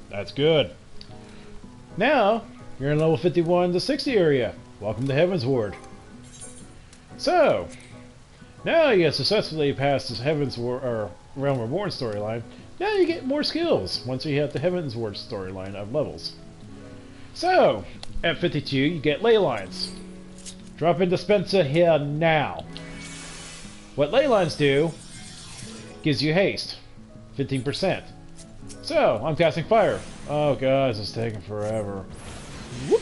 That's good. Now, you're in level 51 to 60 area. Welcome to Heaven's Ward. So, now you have successfully passed this Heaven's Ward, or Realm Reborn storyline. Now you get more skills once you hit the Heaven's Ward storyline of levels. So, at 52, you get ley lines. Drop in dispenser here now. What ley lines do gives you haste, 15%. So, I'm casting fire. Oh god, this is taking forever. Whoop.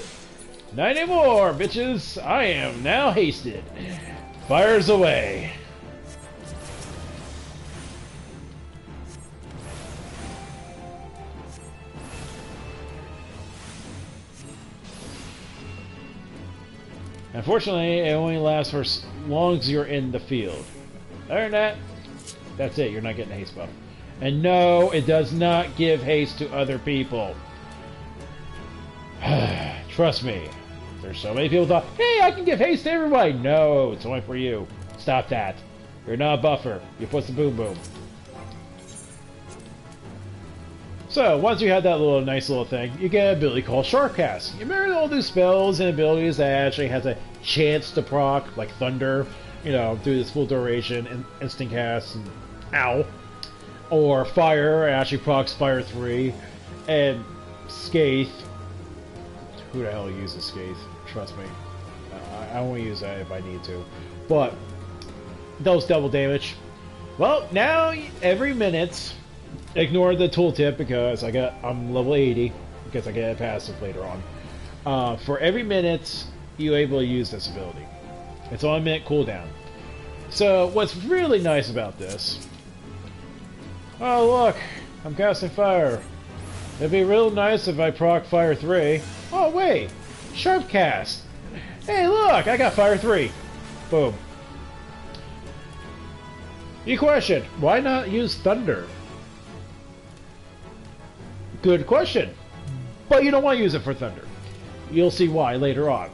Not anymore, bitches! I am now hasted. Fire's away. Unfortunately, it only lasts for as long as you're in the field. Other than that, that's it. You're not getting a haste buff. And no, it does not give haste to other people. Trust me. There's so many people thought, hey, I can give haste to everybody. No, it's only for you. Stop that. You're not a buffer. You're supposed to boom boom. So, once you have that little nice little thing, you get an ability called Sharpcast. You remember all those spells and abilities that actually has a chance to proc, like Thunder, you know, do this full duration, and instant cast, and ow. Or Fire, actually procs Fire 3, and Scathe. Who the hell uses Scathe? Trust me. I won't use that if I need to. But, those double damage. Well, now, every minute... Ignore the tooltip because I'm level 80 because I get a passive later on. For every minute you're able to use this ability. It's on a minute cooldown. So what's really nice about this? Oh look, I'm casting fire. It'd be real nice if I proc fire 3. Oh wait, sharp cast. Hey look, I got fire 3. Boom. You question, why not use thunder? Good question. But you don't want to use it for Thunder. You'll see why later on.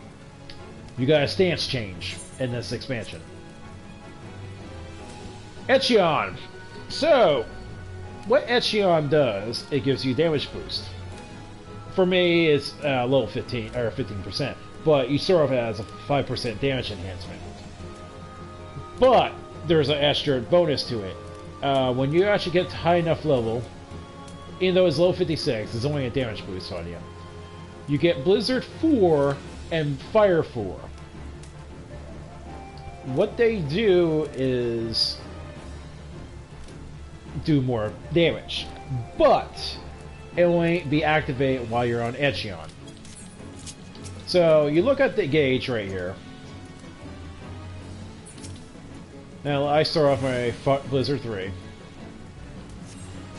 You got a stance change in this expansion. Echion. So, what Echion does, it gives you damage boost. For me, it's level 15 or 15%, but you start off as a 5% damage enhancement. But there's an extra bonus to it. When you actually get to high enough level, even though it's level 56, it's only a damage boost on you. You get Blizzard 4 and Fire 4. What they do is do more damage, but it won't be activated while you're on Echion. So you look at the gauge right here. Now I start off my Blizzard 3.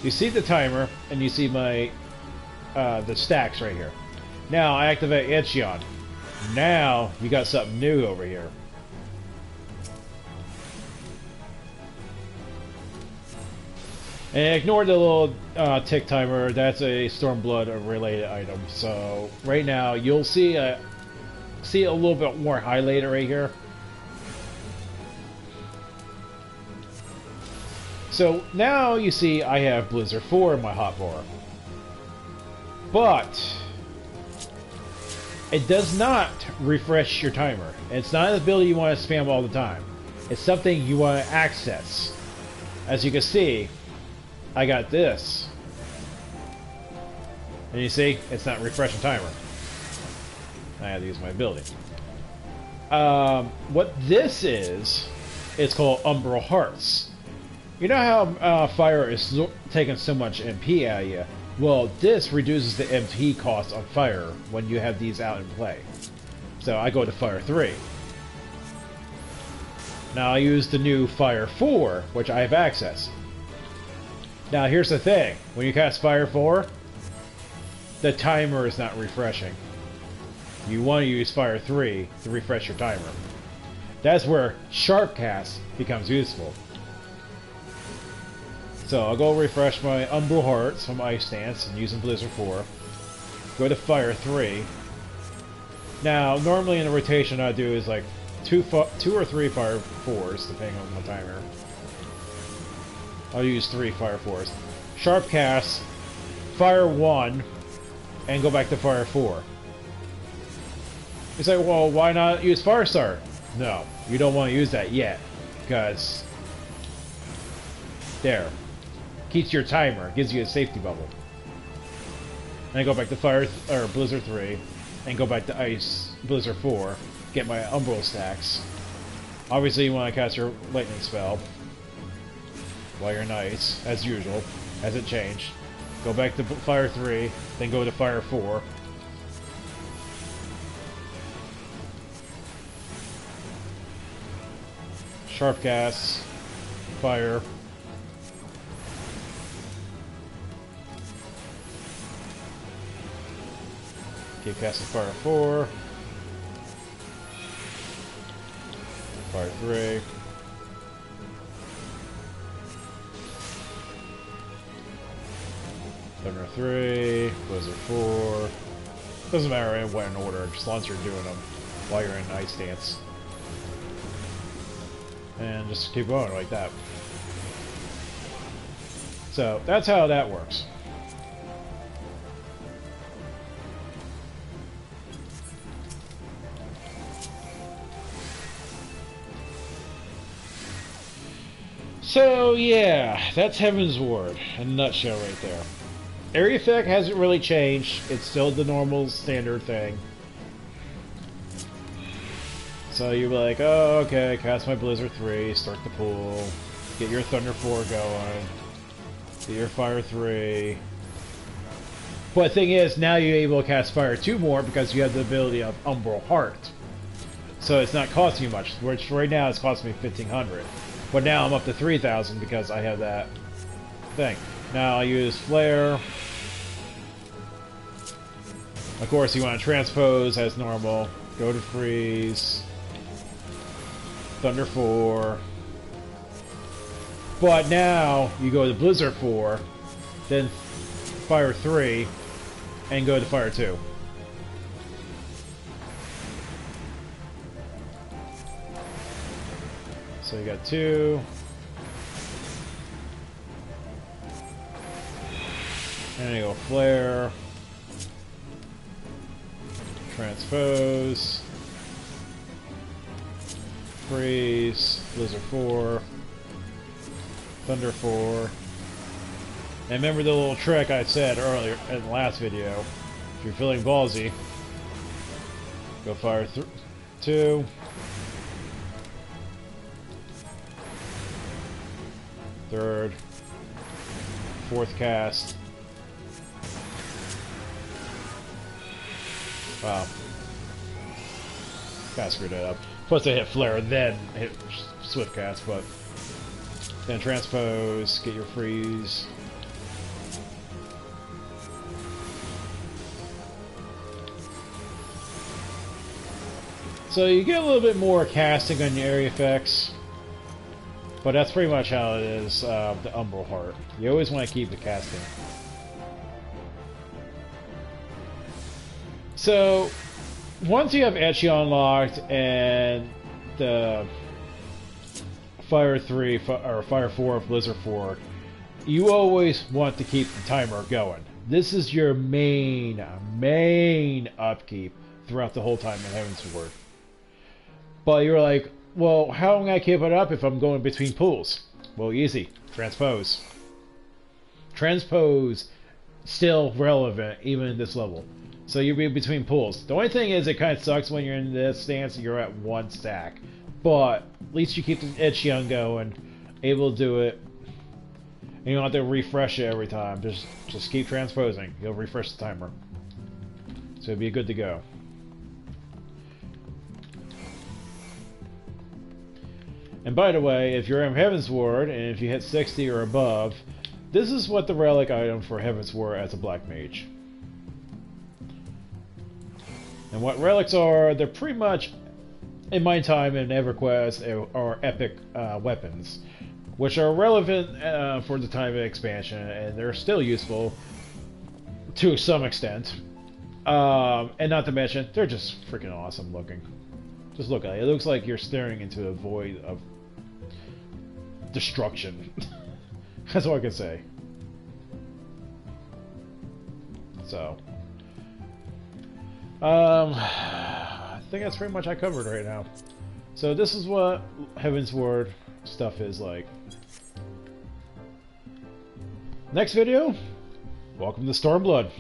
You see the timer, and you see my the stacks right here. Now I activate Echion. Now you got something new over here. And ignore the little tick timer. That's a Stormblood related item. So right now you'll see a little bit more highlighted right here. So now you see I have Blizzard 4 in my hotbar. But it does not refresh your timer. It's not an ability you want to spam all the time. It's something you want to access. As you can see, I got this. And you see, it's not refreshing timer. I have to use my ability. What this is, it's called Umbral Hearts. You know how fire is taking so much MP out of you? Well, this reduces the MP cost on fire when you have these out in play. So I go to fire 3. Now I use the new fire 4, which I have access. Now here's the thing. When you cast fire 4, the timer is not refreshing. You want to use fire 3 to refresh your timer. That's where Sharpcast becomes useful. So I'll go refresh my Umbral Hearts from Ice Dance and using Blizzard 4. Go to Fire 3. Now, normally in the rotation I do is like two or three Fire 4s, depending on my timer. I'll use 3 Fire 4s. Sharp Cast Fire 1 and go back to Fire 4. You say, well, why not use Fire Start? No, you don't want to use that yet, because there, keeps your timer, gives you a safety bubble. And go back to Fire or Blizzard 3, and go back to Ice Blizzard 4, get my Umbral stacks. Obviously, you want to cast your Lightning spell while you're in Ice, as usual. Hasn't changed. Go back to Fire 3, then go to Fire 4. Sharp cast, Fire. Keep casting Fire 4. Fire 3. Thunder 3. Blizzard 4. Doesn't matter in what in order, just as long as you're doing them while you're in Ice Dance. And just keep going like that. So, that's how that works. So, yeah, that's Heaven's Ward in a nutshell right there. Area effect hasn't really changed. It's still the normal standard thing. So you're like, oh, okay, cast my Blizzard 3, start the pool, get your Thunder 4 going, get your Fire 3. But the thing is, now you're able to cast Fire 2 more because you have the ability of Umbral Heart. So it's not costing you much, which right now it's costing me 1,500. But now I'm up to 3,000 because I have that thing. Now I use Flare. Of course, you want to transpose as normal. Go to Freeze. Thunder 4. But now you go to Blizzard 4, then Fire 3, and go to Fire 2. So you got 2. And then you go Flare. Transpose. Freeze, Blizzard 4, Thunder 4. And remember the little trick I said earlier in the last video. If you're feeling ballsy, go Fire 2. Third. Fourth cast. Wow. Kinda screwed that up. Supposed to hit Flare, then hit Swift Cast, but then Transpose, get your Freeze. So you get a little bit more casting on your area effects, but that's pretty much how it is, the Umbral Heart. You always want to keep the casting. So, once you have Etchy unlocked and the Fire 3 or Fire 4 of Blizzard 4, you always want to keep the timer going. This is your main upkeep throughout the whole time in Heaven's Ward. But you're like, well, how am I going to keep it up if I'm going between pools? Well, easy. Transpose. Transpose still relevant even in this level. So you'll be between pools. The only thing is it kind of sucks when you're in this stance and you're at one stack. But at least you keep the Etchy going, able to do it. And you don't have to refresh it every time. Just keep transposing. You'll refresh the timer. So it'll be good to go. And by the way, if you're in Heaven's Ward and if you hit 60 or above, this is what the relic item for Heaven's Ward as a Black Mage. And what relics are, they're pretty much, in my time in EverQuest, are epic weapons, which are relevant for the time of expansion, and they're still useful to some extent. And not to mention, they're just freaking awesome looking. Just look at it. It looks like you're staring into a void of destruction. That's all I can say. So, I think that's pretty much I covered right now. So this is what Heaven's Ward stuff is like. Next video, welcome to Stormblood.